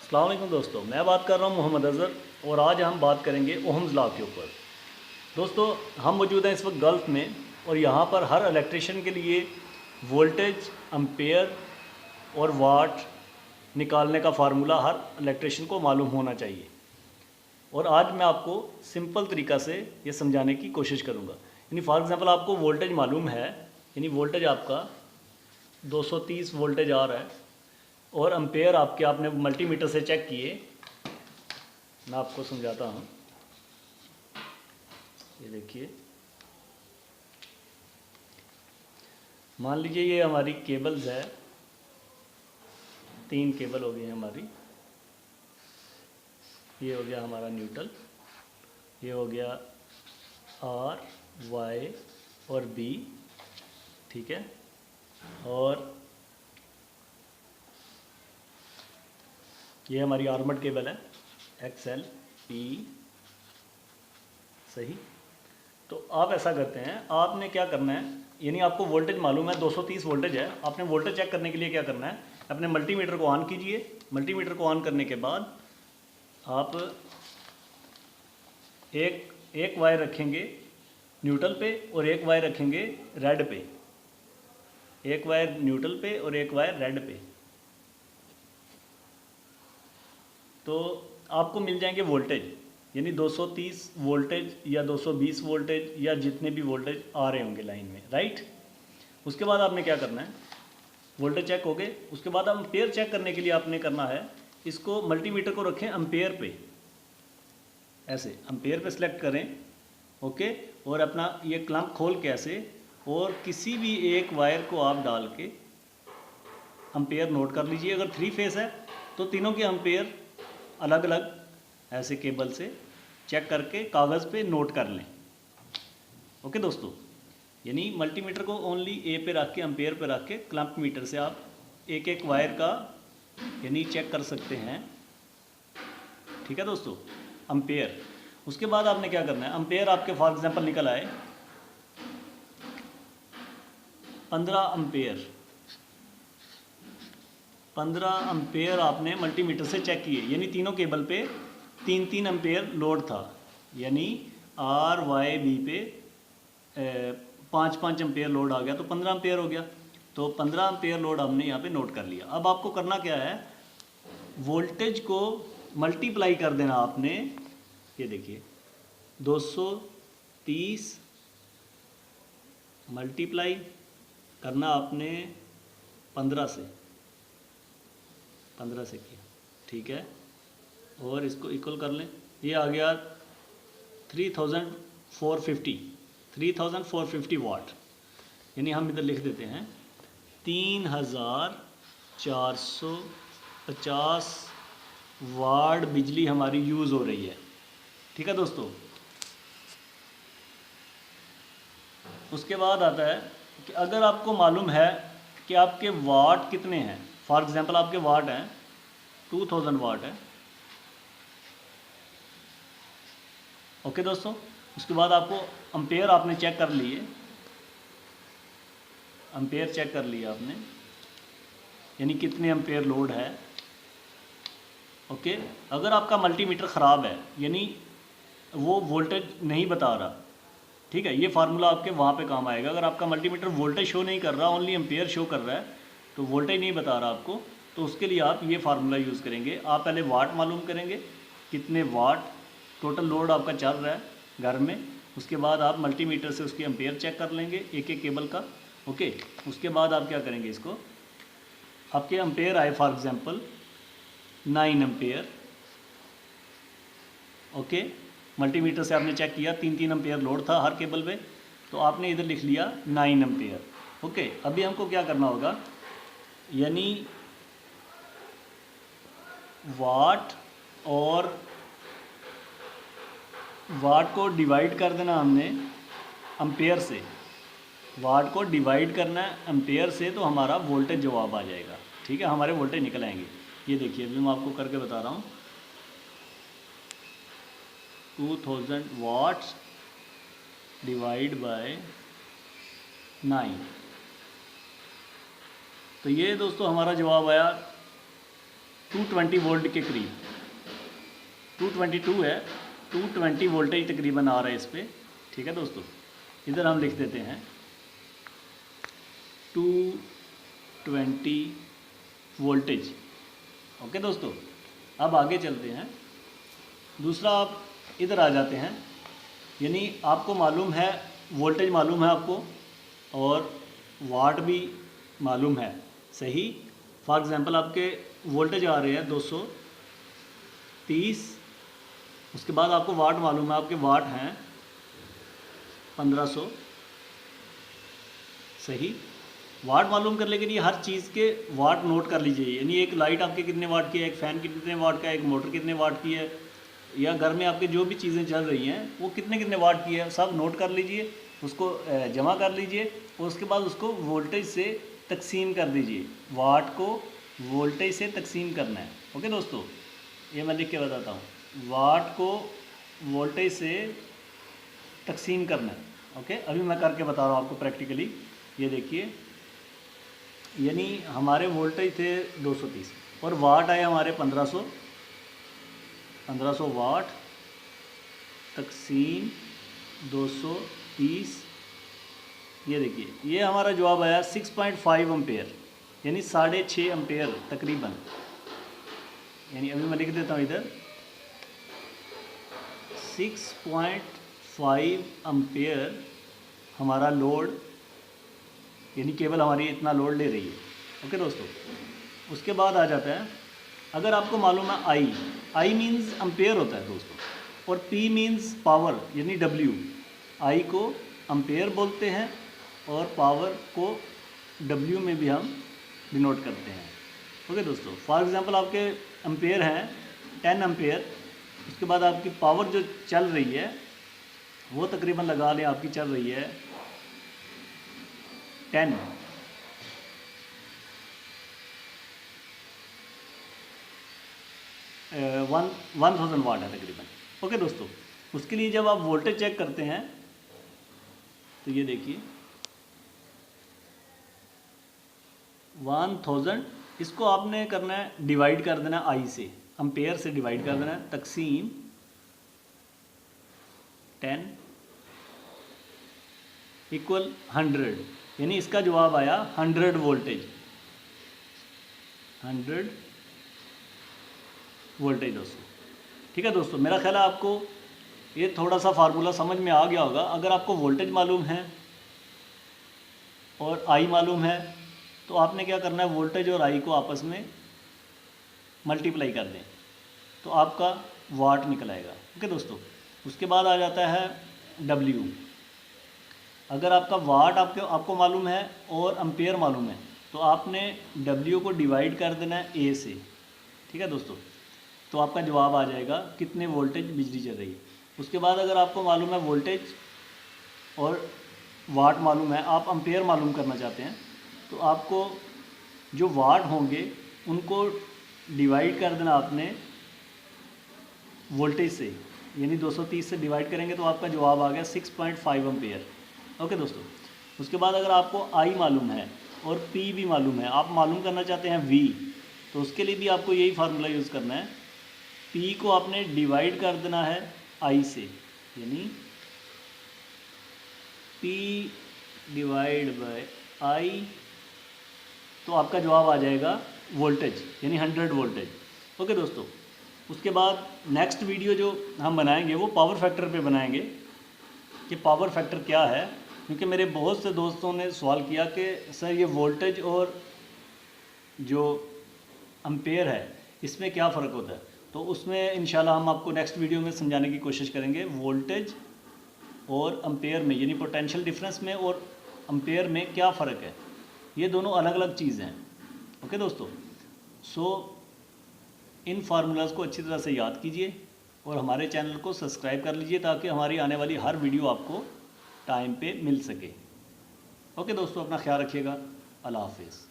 अस्सलाम वालेकुम दोस्तों, मैं बात कर रहा हूँ मोहम्मद अज़हर और आज हम बात करेंगे ओहम्स लॉ के ऊपर। दोस्तों, हम मौजूद हैं इस वक्त गल्फ़ में और यहाँ पर हर इलेक्ट्रिशियन के लिए वोल्टेज, एम्पेयर और वाट निकालने का फार्मूला हर इलेक्ट्रिशियन को मालूम होना चाहिए। और आज मैं आपको सिंपल तरीक़ा से ये समझाने की कोशिश करूँगा। यानी फॉर एग्ज़ाम्पल आपको वोल्टेज मालूम है, यानी वोल्टेज आपका 230 वोल्टेज आ रहा है और एम्पेयर आपने मल्टीमीटर से चेक किए। मैं आपको समझाता हूँ, ये देखिए। मान लीजिए ये हमारी केबल्स है, 3 केबल हो गई हैं हमारी। ये हो गया हमारा न्यूट्रल, ये हो गया आर, वाई और बी, ठीक है। और ये हमारी आर्मर्ड केबल है, एक्सएल, पी, सही। तो आप ऐसा करते हैं, आपने क्या करना है, यानी आपको वोल्टेज मालूम है 230 वोल्टेज है। आपने वोल्टेज चेक करने के लिए क्या करना है, अपने मल्टीमीटर को ऑन कीजिए। मल्टीमीटर को ऑन करने के बाद आप एक वायर रखेंगे न्यूट्रल पे और एक वायर रखेंगे रेड पे। एक वायर न्यूट्रल पे और एक वायर रेड पे। तो आपको मिल जाएंगे वोल्टेज, यानी 230 वोल्टेज या 220 वोल्टेज या जितने भी वोल्टेज आ रहे होंगे लाइन में, राइट। उसके बाद आपने क्या करना है, वोल्टेज चेक हो गए। उसके बाद एम्पेयर चेक करने के लिए आपने करना है, इसको मल्टीमीटर को रखें एम्पेयर पे, ऐसे एम्पेयर पे सिलेक्ट करें, ओके। और अपना ये क्लैंप खोल के ऐसे, और किसी भी एक वायर को आप डाल के एम्पेयर नोट कर लीजिए। अगर 3 फेस है तो तीनों के एम्पेयर अलग अलग ऐसे केबल से चेक करके कागज़ पे नोट कर लें, ओके दोस्तों। यानी मल्टीमीटर को ओनली ए पे रख के, एम्पेयर पे रख के, क्लैंप मीटर से आप एक एक वायर का यानी चेक कर सकते हैं, ठीक है दोस्तों। एम्पेयर, उसके बाद आपने क्या करना है, एम्पेयर आपके फॉर एग्जांपल निकल आए 15 एम्पेयर। 15 एम्पेयर आपने मल्टीमीटर से चेक किए, यानी तीनों केबल पे 3-3 एम्पेयर लोड था, यानी आर वाई बी पे 5-5 एम्पेयर लोड आ गया, तो 15 एम्पेयर हो गया। तो 15 एम्पेयर लोड हमने यहाँ पे नोट कर लिया। अब आपको करना क्या है, वोल्टेज को मल्टीप्लाई कर देना आपने। ये देखिए 230 मल्टीप्लाई करना आपने 15 से किया, ठीक है। और इसको इक्वल कर लें, ये आ गया 3450 वाट। यानी हम इधर लिख देते हैं 3450 वाट बिजली हमारी यूज़ हो रही है, ठीक है दोस्तों। उसके बाद आता है कि अगर आपको मालूम है कि आपके वाट कितने हैं, फॉर एग्जांपल आपके वाट हैं 2000 वाट है, ओके दोस्तों। उसके बाद आपको एम्पेयर आपने चेक कर लिए, एम्पेयर चेक कर लिया आपने, यानी कितने एम्पेयर लोड है, ओके। अगर आपका मल्टीमीटर ख़राब है, यानी वो वोल्टेज नहीं बता रहा, ठीक है, ये फार्मूला आपके वहाँ पे काम आएगा। अगर आपका मल्टीमीटर वोल्टेज शो नहीं कर रहा, ओनली एम्पेयर शो कर रहा है, तो वोल्टेज नहीं बता रहा आपको, तो उसके लिए आप ये फार्मूला यूज़ करेंगे। आप पहले वाट मालूम करेंगे, कितने वाट टोटल लोड आपका चल रहा है घर में। उसके बाद आप मल्टीमीटर से उसके एम्पेयर चेक कर लेंगे एक एक केबल का, ओके। उसके बाद आप क्या करेंगे, इसको आपके एम्पेयर आए for example 9 ampere, okay. Multimeter से आपने चेक किया 3-3 एम्पेयर लोड था हर केबल पे, तो आपने इधर लिख लिया 9 एम्पेयर, ओके। अभी हमको क्या करना होगा, यानी वाट और वाट को डिवाइड कर देना हमने एम्पेयर से, वाट को डिवाइड करना है एम्पेयर से, तो हमारा वोल्टेज जवाब आ जाएगा, ठीक है, हमारे वोल्टेज निकल आएंगे। ये देखिए अभी मैं आपको करके बता रहा हूँ, 2000 वाट्स डिवाइड बाय 9, तो ये दोस्तों हमारा जवाब आया 220 वोल्ट के करीब, 222 है, 220 वोल्टेज तकरीबन आ रहा है इस पर। ठीक है दोस्तों, इधर हम लिख देते हैं 220 वोल्टेज। ओके दोस्तों, अब आगे चलते हैं। दूसरा आप इधर आ जाते हैं, यानी आपको मालूम है वोल्टेज मालूम है आपको और वाट भी मालूम है, सही। फॉर एग्जांपल आपके वोल्टेज आ रहे हैं 230, उसके बाद आपको वाट मालूम है, आपके वाट हैं 1500, सही। वाट मालूम करने के लिए हर चीज़ के वाट नोट कर लीजिए, यानी एक लाइट आपके कितने वाट की है, एक फ़ैन कितने वाट का है, एक मोटर कितने वाट की है, या घर में आपके जो भी चीज़ें चल रही हैं वो कितने कितने वाट की है, सब नोट कर लीजिए, उसको जमा कर लीजिए और उसके बाद उसको वोल्टेज से तकसीम कर दीजिए। वाट को वोल्टेज से तकसीम करना है। ओके दोस्तों, ये मैं लिख के बताता हूँ, वाट को वोल्टेज से तकसीम करना है। ओके, अभी मैं करके बता रहा हूँ आपको प्रैक्टिकली। ये देखिए, यानी हमारे वोल्टेज थे 230 और वाट आए हमारे 1500 वाट तकसीम 230। ये देखिए, ये हमारा जवाब आया 6.5 एम्पेयर, यानी 6.5 एम्पेयर तकरीबन। यानी अभी मैं लिख देता हूँ इधर 6.5 एम्पेयर हमारा लोड, यानी केबल हमारी इतना लोड ले रही है। ओके दोस्तों, उसके बाद आ जाता है, अगर आपको मालूम है आई मीन्स एम्पेयर होता है दोस्तों, और पी मीन्स पावर यानी डब्ल्यू। आई को एम्पेयर बोलते हैं और पावर को डब्ल्यू में भी हम डिनोट करते हैं। ओके दोस्तों, फॉर एग्जांपल आपके एम्पेयर हैं 10 एम्पेयर, उसके बाद आपकी पावर जो चल रही है वो तकरीबन लगा लें आपकी चल रही है 10 1000 वाट है तकरीबन। ओके दोस्तों, उसके लिए जब आप वोल्टेज चेक करते हैं तो ये देखिए 1000, इसको आपने करना है डिवाइड कर देना आई से, एम्पेयर से डिवाइड कर देना है, तकसीम 10 इक्वल 100, यानी इसका जवाब आया 100 वोल्टेज, 100 वोल्टेज दोस्तों। ठीक है दोस्तों, मेरा ख्याल है आपको ये थोड़ा सा फार्मूला समझ में आ गया होगा। अगर आपको वोल्टेज मालूम है और आई मालूम है तो आपने क्या करना है, वोल्टेज और आई को आपस में मल्टीप्लाई कर दें तो आपका वाट निकल आएगा। ओके दोस्तों, उसके बाद आ जाता है डब्ल्यू। अगर आपका वाट आपको मालूम है और एम्पेयर मालूम है तो आपने डब्ल्यू को डिवाइड कर देना है ए से। ठीक है दोस्तों, तो आपका जवाब आ जाएगा कितने वोल्टेज बिजली चल रही है। उसके बाद अगर आपको मालूम है वोल्टेज और वाट मालूम है, आप एम्पेयर मालूम करना चाहते हैं तो आपको जो वाट होंगे उनको डिवाइड कर देना आपने वोल्टेज से, यानी 230 से डिवाइड करेंगे तो आपका जवाब आ गया 6.5 एम्पेयर। ओके दोस्तों, उसके बाद अगर आपको आई मालूम है और पी भी मालूम है, आप मालूम करना चाहते हैं वी, तो उसके लिए भी आपको यही फार्मूला यूज़ करना है। पी को आपने डिवाइड कर देना है आई से, यानी पी डिवाइड बाय आई, तो आपका जवाब आ जाएगा वोल्टेज, यानी 100 वोल्टेज। ओके दोस्तों, उसके बाद नेक्स्ट वीडियो जो हम बनाएंगे वो पावर फैक्टर पे बनाएंगे कि पावर फैक्टर क्या है, क्योंकि मेरे बहुत से दोस्तों ने सवाल किया कि सर ये वोल्टेज और जो एम्पेयर है इसमें क्या फ़र्क होता है। तो उसमें इंशाल्लाह हम आपको नेक्स्ट वीडियो में समझाने की कोशिश करेंगे वोल्टेज और एम्पेयर में, यानी पोटेंशियल डिफरेंस में और एम्पेयर में क्या फ़र्क है। ये दोनों अलग अलग चीज़ें हैं। ओके दोस्तों, सो इन फार्मूलाज़ को अच्छी तरह से याद कीजिए और हमारे चैनल को सब्सक्राइब कर लीजिए ताकि हमारी आने वाली हर वीडियो आपको टाइम पे मिल सके। ओके दोस्तों, अपना ख्याल रखिएगा। अल्लाह हाफिज़।